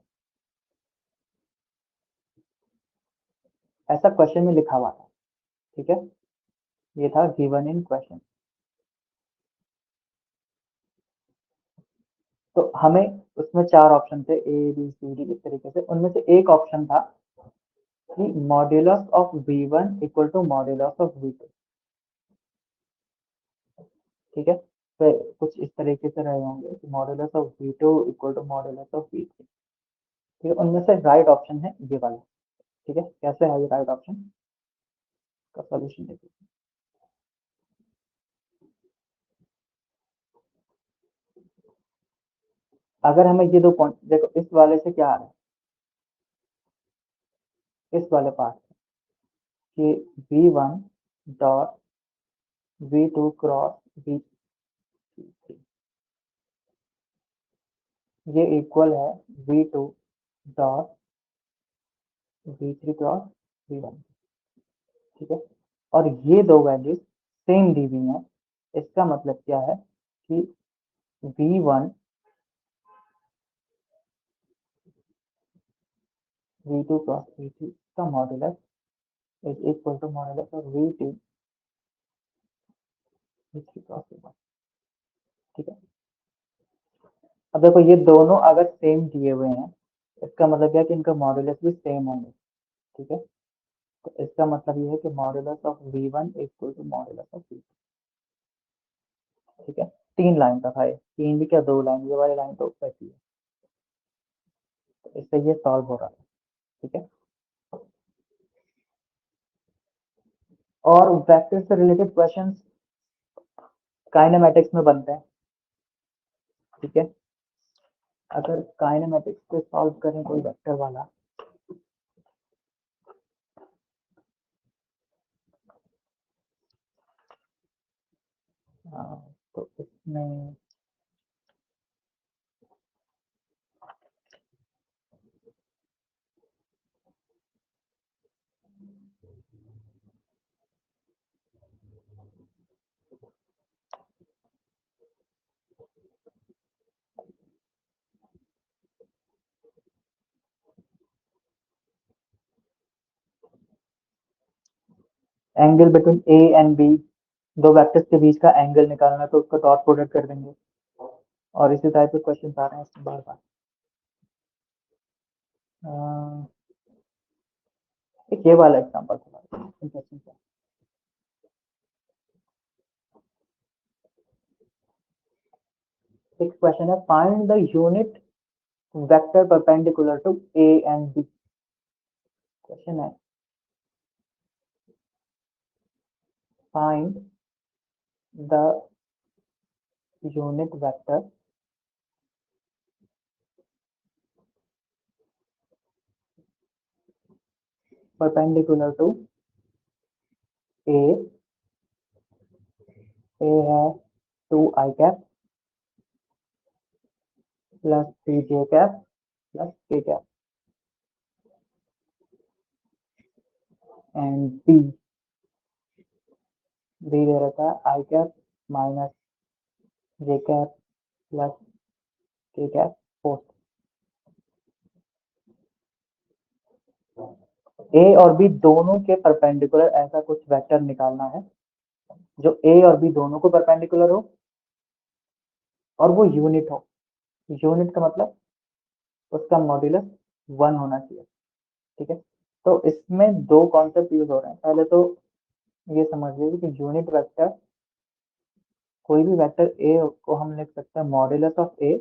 ऐसा क्वेश्चन में लिखा हुआ था। ठीक है, ये था गिवन इन क्वेश्चन। तो हमें उसमें 4 ऑप्शन थे, ए बी सी डी इस तरीके से, उनमें से एक ऑप्शन था कि modulus of V1 equal to modulus of V2। ठीक है, पे कुछ इस तरीके से रहे होंगे कि modulus of V2 equal to modulus of V3। ठीक है, उनमें से राइट ऑप्शन है ये वाला। ठीक है, कैसे है ये राइट ऑप्शन का सोल्यूशन देखिए। अगर हमें ये दो पॉइंट देखो, इस वाले से क्या आ रहा है, इस वाले पार्ट कि V1 dot V2 cross V3 ये इक्वल है V2 dot V3 cross V1। ठीक है, और ये दो वैल्यूज सेम दी हुई हैं। इसका मतलब क्या है कि V1 V2 क्रॉस V3 का modulus is equal to modulus of V2 V3 cross V1। ठीक है, अब देखो ये दोनों अगर सेम दिए हुए हैं, इसका मतलब क्या है कि इनका मॉडुलस भी सेम होंगे। ठीक है, तो इसका मतलब ये है कि modulus of V1 equal to modulus of V2। ठीक है, 3 लाइन का था ये, 3 भी क्या 2 लाइन, ये वाली लाइन तो वैसी है, तो इससे ये सॉल्व हो रहा है। ठीक है, और वेक्टर से रिलेटेड क्वेश्चंस काइनेमेटिक्स में बनते हैं। ठीक है, अगर काइनेमेटिक्स को सॉल्व करें कोई वेक्टर वाला, तो इसमें angle between A and B, दो वेक्टर्स के बीच का एंगल निकालना, तो उसका डॉट प्रोडक्ट कर देंगे। और इसी टाइप के क्वेश्चन आ रहे हैं इसमें बार बार। एक ये वाला एग्जांपल था इंटरेस्टिंग सा। एक क्वेश्चन है, find the unit vector perpendicular to A and B. Question है, find the unit vector perpendicular to A. A है 2i cap plus 3j cap plus k cap, and B दे रहता है i cap minus j cap plus k cap fourth. ए और बी दोनों के परपेंडिकुलर ऐसा कुछ वेक्टर निकालना है जो ए और बी दोनों को परपेंडिकुलर हो और वो यूनिट हो। यूनिट का मतलब उसका मॉड्यूलस 1 होना चाहिए। ठीक है, तो इसमें दो कॉन्सेप्ट यूज हो रहे हैं। पहले तो ये समझ लीजिए कि यूनिट वेक्टर, कोई भी वेक्टर ए को हम लिख सकते हैं modulus of A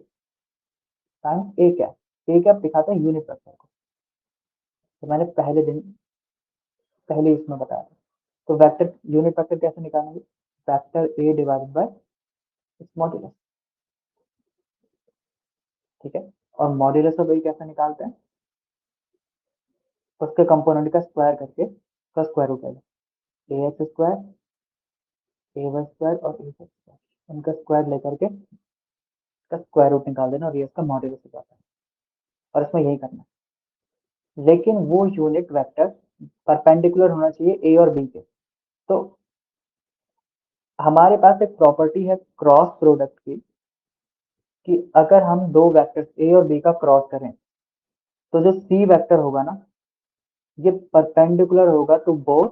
times A cap दिखाता है यूनिट वेक्टर को। तो मैंने पहले इसमें बताया था। तो वेक्टर यूनिट वेक्टर कैसे निकालेंगे, vector A divided by it's modulus. ठीक है, और मॉड्यूलस ऑफ ए कैसे निकालते हैं, उसके कंपोनेंट का स्क्वायर करके उसका स्क्वायर रूट ले लो। ए एक्स स्क्वायर, ए वाई स्क्वायर और ए स्क्वायर, उनका स्क्वायर लेकर के इसका स्क्वायर रूट निकाल देना और ये इसका मॉड्यूलस हो जाता है। और इसमें यही करना है, लेकिन वो यूनिट वेक्टर परपेंडिकुलर होना चाहिए ए और बी के। तो हमारे पास एक प्रॉपर्टी है क्रॉस प्रोडक्ट की, कि अगर हम दो वेक्टर्स ए और बी का क्रॉस करें तो जो सी वेक्टर होगा ना, ये परपेंडिकुलर होगा to both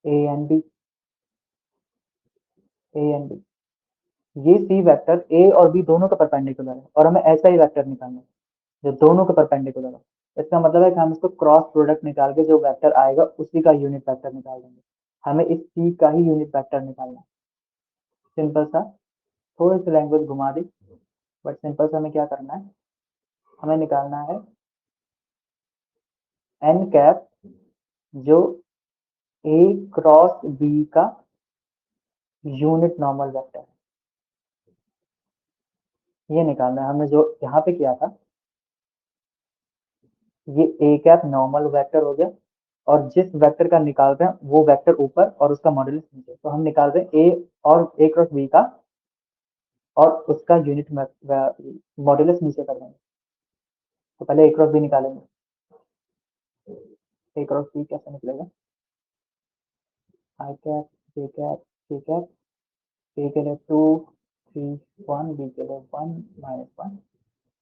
A and B. A and B, ये सी वेक्टर ए और बी दोनों का परपेंडिकुलर है और हमें ऐसा ही वेक्टर निकालना है जो दोनों का परपेंडिकुलर हो। इसका मतलब है कि हम इसको क्रॉस प्रोडक्ट निकाल के जो वेक्टर आएगा उसी का यूनिट वेक्टर निकाल देंगे। हमें इस सी का ही यूनिट वेक्टर निकालना है। सिंपल सा, थोड़ी सी लैंग्वेज घुमा दी, बट सिंपल सा हमें क्या करना है, हमें निकालना है एन कैप जो ए क्रॉस बी का यूनिट नॉर्मल वेक्टर है, ये निकालना है। हमने जो यहाँ पे किया था, ये ए कैप नॉर्मल वेक्टर हो गया, और जिस वेक्टर का निकाल रहे हैं वो वेक्टर ऊपर और उसका मॉड्यूलस नीचे, तो हम निकाल रहे हैं ए और ए क्रॉस बी का और उसका यूनिट मॉड्यूलस नीचे कर देंगे। तो पहले ए क्रॉस बी निकालेंगे, ए क्रॉस बी कैसे निकलेगा, आई कैप जे कैप के कैप, ए के लिए 2 3 1, बी के लिए 1 -1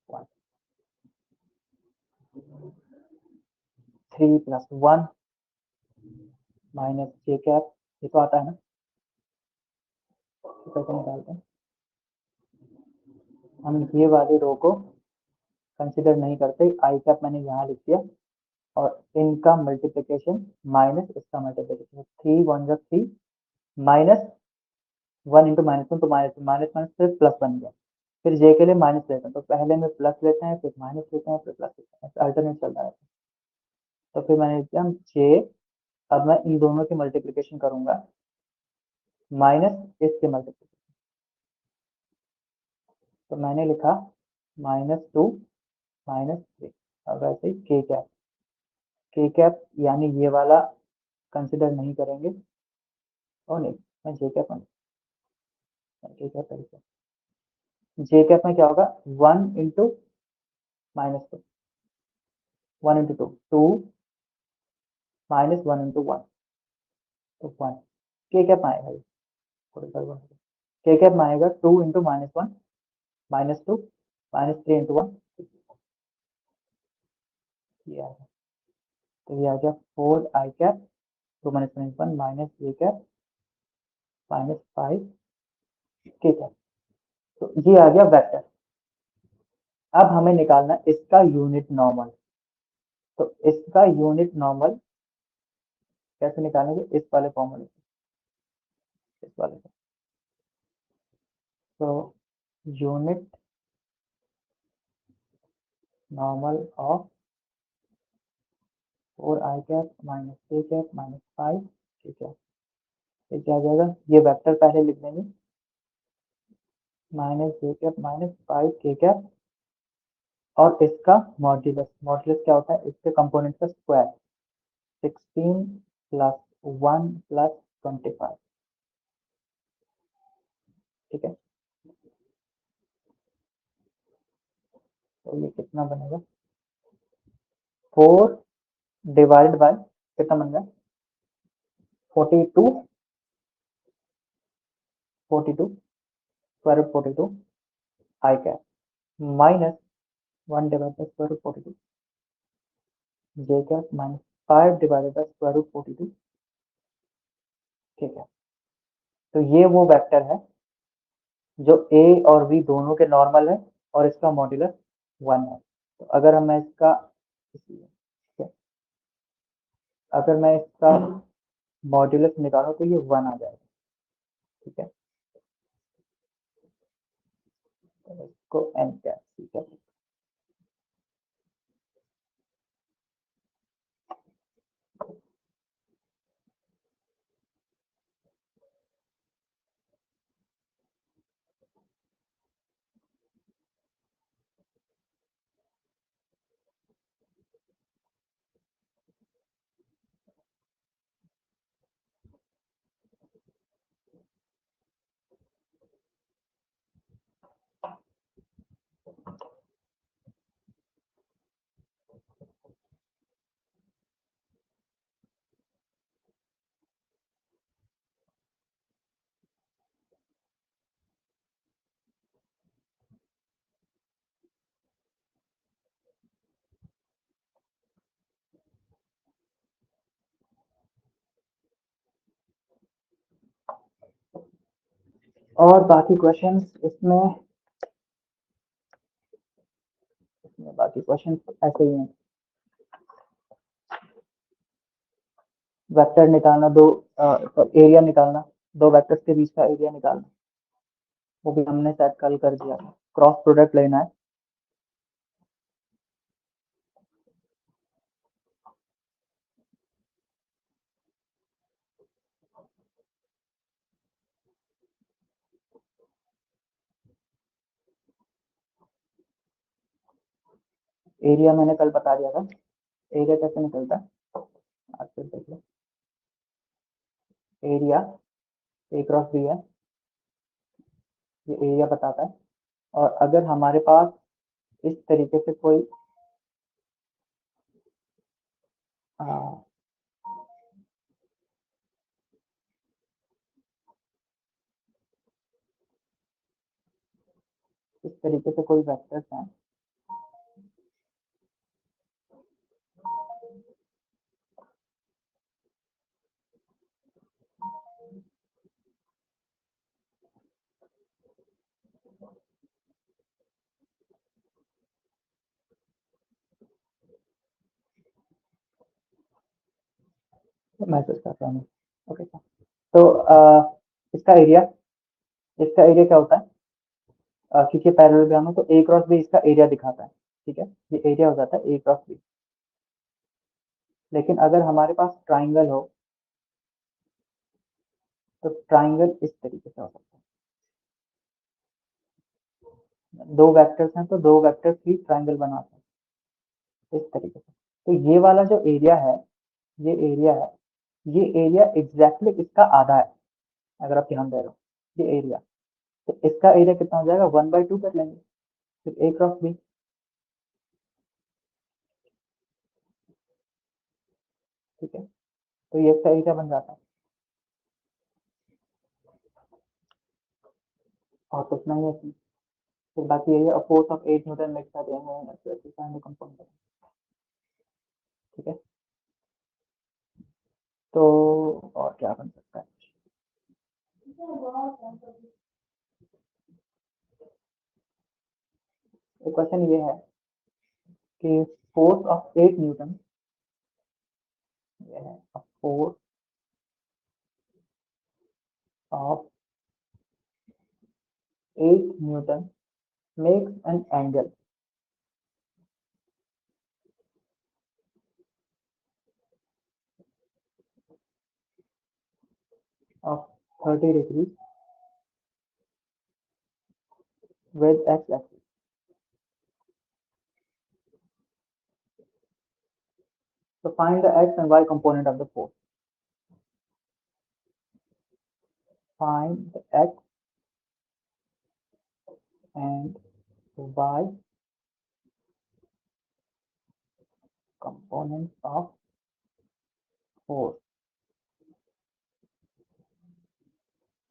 1, 3 + 1 माइनस जे कैप, ये तो आता है ना, तो कैसे निकालते हैं, हम ये वाली रो को कंसिडर नहीं करते, आई कैप मैंने यहाँ लिख दिया और इनका मल्टीप्लिकेशन माइनस इसका मल्टीप्लिकेशन, 3 1 जा 3 माइनस 1 इंटू -1, तो माइनस माइनस माइनस फिर प्लस बन गया। फिर जे के लिए माइनस लेते हैं, तो पहले में प्लस लेते हैं, फिर माइनस लेते हैं, फिर प्लस लेते हैं, अल्टरनेट चल रहा है। तो फिर मैंने लिखा जे, अब मैं इन दोनों की मल्टीप्लिकेशन करूंगा माइनस इसके मल्टीप्लिकेशन, तो मैंने लिखा -2 -3। अब ऐसे ही के कैप यानी ये वाला कंसिडर नहीं करेंगे, और नहीं, मैं जे कैप के कैप करेंगे, जे कैप में क्या होगा, 1 इंटू -2, 1 इंटू 2 2 -1 इंटू 1, तो 1, के कैप आएगा, के कैप में आएगा 2 इंटू -1 -2 -3 इंटू 1, ये आएगा, तो ये आ गया 4 आई कैप 2 -1 माइनस जे कैप -5 के कैप, तो ये आ गया वेक्टर। अब हमें निकालना है इसका यूनिट नॉर्मल, तो इसका यूनिट नॉर्मल कैसे निकालेंगे, इस वाले फॉर्मूले से, इस वाले से, तो unit normal of 4 I cap minus के कैप -5 के कैप, ये क्या आ जाएगा, ये वेक्टर पहले लिख देंगे, माइनस जे कैप -5 के कैप और इसका मॉड्यूलस, मॉड्यूलस क्या होता है, इसके कंपोनेंट का स्क्वायर, 16 + 1 + 25, ठीक है, तो ये कितना बनेगा, 4 डिवाइड बाय कितना बन गया, 42 square root 42 i cap minus 1 divide by square root 42 j cap -5 divided by square root 42, ठीक है, तो ये वो वेक्टर है जो ए और बी दोनों के नॉर्मल है और इसका मॉड्यूलस 1 है। तो अगर मैं इसका, अगर मैं इसका मॉड्यूलस निकालूं तो ये 1 आ जाएगा, ठीक है, तो इसको एन कैप, ठीक है। और बाकी क्वेश्चंस इसमें बाकी क्वेश्चंस ऐसे ही हैं, वेक्टर निकालना, दो एरिया निकालना, दो वेक्टर्स के बीच का एरिया निकालना, वो भी हमने शायद कल कर दिया था। क्रॉस प्रोडक्ट लेना है। एरिया मैंने कल बता दिया था। एरिया कैसे निकलता है, आज फिर देख लो। एरिया ए क्रॉस बी है, ये एरिया बताता है। और अगर हमारे पास इस तरीके से कोई आ, इस तरीके से कोई वेक्टर्स हैं, तो मैसेज कर रहा हूँ। ओके, तो इसका एरिया क्या होता है, क्योंकि पैरेललोग्राम है तो ए क्रॉस बी इसका एरिया दिखाता है। ठीक है, ये एरिया हो जाता है ए क्रॉस बी। लेकिन अगर हमारे पास ट्राइंगल हो तो ट्राइंगल इस तरीके से हो सकता है। दो वेक्टर्स हैं तो दो वेक्टर्स ही ट्राइंगल बनाते हैं इस तरीके से। तो ये वाला जो एरिया है, ये एरिया है, ये एरिया एग्जैक्टली इसका आधा है। अगर आप ध्यान दे रहे हो, ये एरिया, तो इसका एरिया कितना हो जाएगा, 1/2 कर लेंगे, फिर ए क्रॉस बी। ठीक है, तो ये इसका एरिया बन जाता है। और कुछ नहीं है इसमें। फिर बाकी यही है, force of 8 Newton makes the compound. ठीक है, तो और क्या बन सकता है। एक क्वेश्चन ये है कि फोर्स ऑफ 8 न्यूटन, ये है force of 8 Newton makes an angle of 30 degree with x axis. So find the x and y component of the force. Find the x and y components of force.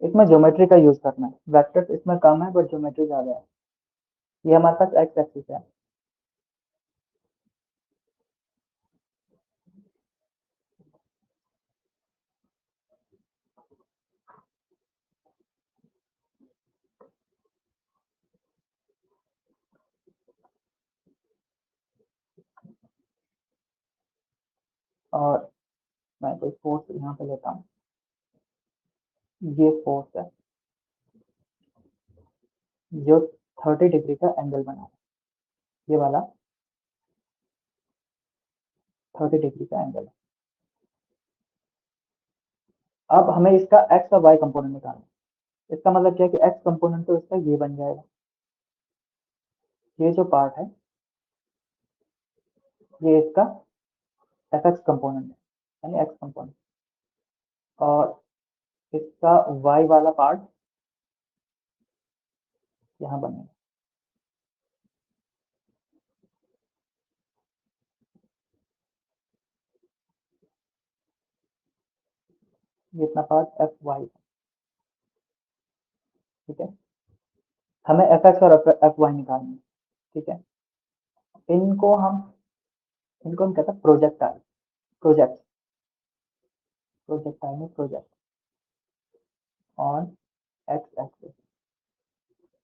इसमें geometry का use करना है, vectors इसमें कम है but geometry ज्यादा है। ये हमारे पास एक्स एक्सिस है। और मैं कोई फोर्स यहाँ पे लेता हूँ, ये फोर्स है जो 30 डिग्री का एंगल बना है, ये वाला 30 डिग्री का एंगल है। अब हमें इसका एक्स और वाई कंपोनेंट निकालना है। इसका मतलब क्या है कि एक्स कंपोनेंट तो इसका ये बन जाएगा, ये जो पार्ट है ये इसका एफ एक्स कंपोनेंट है, यानी एक्स कंपोनेंट। और इसका वाई वाला पार्ट यहाँ बनेगा, ये इतना पार्ट एफ वाई। ठीक है, हमें एफ एक्स और एफ वाई निकालना है। ठीक है, इनको हम इनको हम कहते हैं प्रोजेक्टाइल, प्रोजेक्ट, प्रोजेक्टाइल में project on x axis.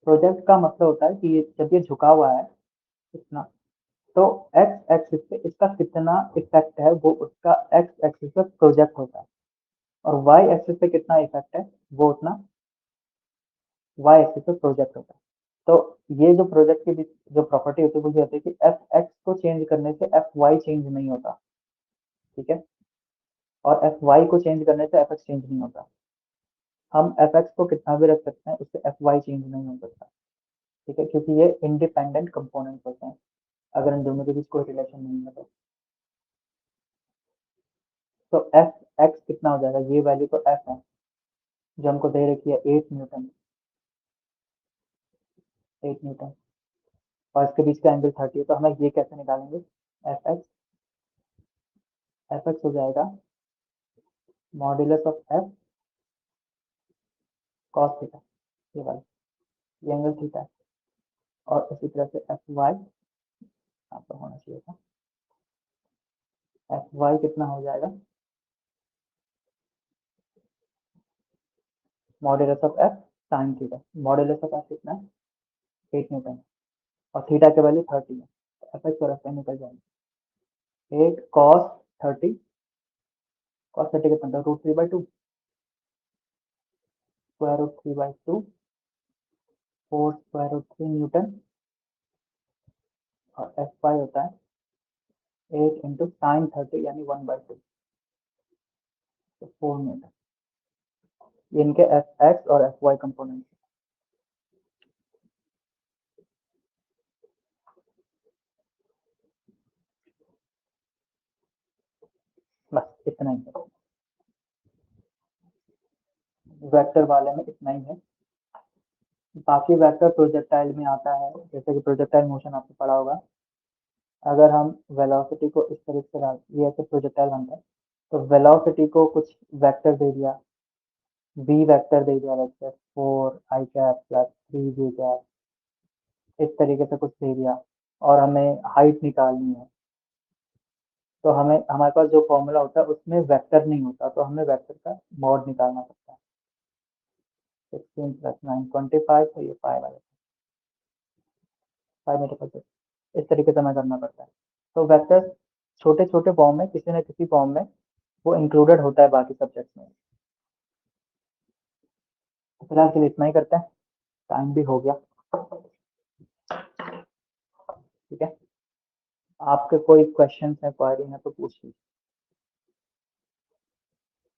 Project का मतलब होता है कि ये जब ये झुका हुआ है इतना, तो एक्स एक्सिस पे इसका कितना इफेक्ट है वो उसका एक्स एक्सिस पे प्रोजेक्ट होता है, और वाई एक्सिस पे कितना इफेक्ट है वो उतना वाई एक्सिस पे प्रोजेक्ट होता है। तो ये जो प्रोजेक्ट की जो प्रॉपर्टी होती है वो ये होती है कि एफ एक्स को चेंज करने से एफ वाई चेंज नहीं होता, ठीक है, और एफ वाई को चेंज करने से एफ एक्स चेंज नहीं होता। हम एफ एक्स को कितना भी रख सकते हैं, उससे एफ वाई चेंज नहीं हो सकता, ठीक है, क्योंकि ये इंडिपेंडेंट कंपोनेंट होते हैं अगर इन दोनों के बीच कोई रिलेशन नहीं है तो एफ एक्स कितना हो जाएगा, ये वैल्यू तो एफ है जो हमको दे रखी है 8 न्यूटन, 8 न्यूटन, और इसके बीच का एंगल 30 है, तो हमें ये कैसे निकालेंगे, एफ एक्स हो जाएगा modulus of F cos theta, ये वाला, ये एंगल थीटा है, और इसी तरह से एफ वाई आपका होना चाहिए था, एफ वाई कितना हो जाएगा, modulus of F sine theta, modulus of F कितना है 8 न्यूटन, और थीटा के वैल्यू 30 है, तो एफ एक्स और एफ वाई निकल जाएंगे, 8 कॉस 30, कॉस 30 कितना था √3/2, √3/2, 4√3 न्यूटन, और एफ वाई होता है 8 × sin 30 यानी 1/2, तो 4 न्यूटन। ये इनके एफ एक्स और एफ वाई कंपोनेंट, बस इतना ही है, वेक्टर वाले में इतना ही है। बाकी वेक्टर प्रोजेक्टाइल में आता है, जैसे कि प्रोजेक्टाइल मोशन आपने पढ़ा होगा, अगर हम वेलोसिटी को इस तरीके से डाल, ये ऐसे प्रोजेक्टाइल बनता है, तो वेलोसिटी को कुछ वेक्टर दे दिया, v वेक्टर दे दिया, vector 4 i cap plus 3 j cap, इस तरीके से कुछ दे दिया, और हमें हाइट निकालनी है, तो हमें हमारे पास जो फॉर्मूला होता है उसमें वेक्टर नहीं होता, तो हमें वेक्टर का मॉड निकालना पड़ता है, 16 + 9 25, तो ये 5 आ जाता है, 5 मीटर पर सेकंड, इस तरीके से हमें करना पड़ता है। तो वेक्टर छोटे छोटे फॉर्म में किसी न किसी फॉर्म में वो इंक्लूडेड होता है बाकी सब्जेक्ट्स में। तो फिलहाल के लिए इतना ही करते हैं, टाइम भी हो गया, ठीक है, आपके कोई क्वेश्चन है, क्वारी है तो पूछ लीजिए,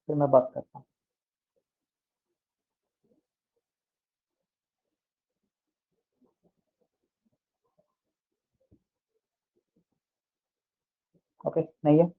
फिर मैं बात करता हूँ। ओके, नहीं है।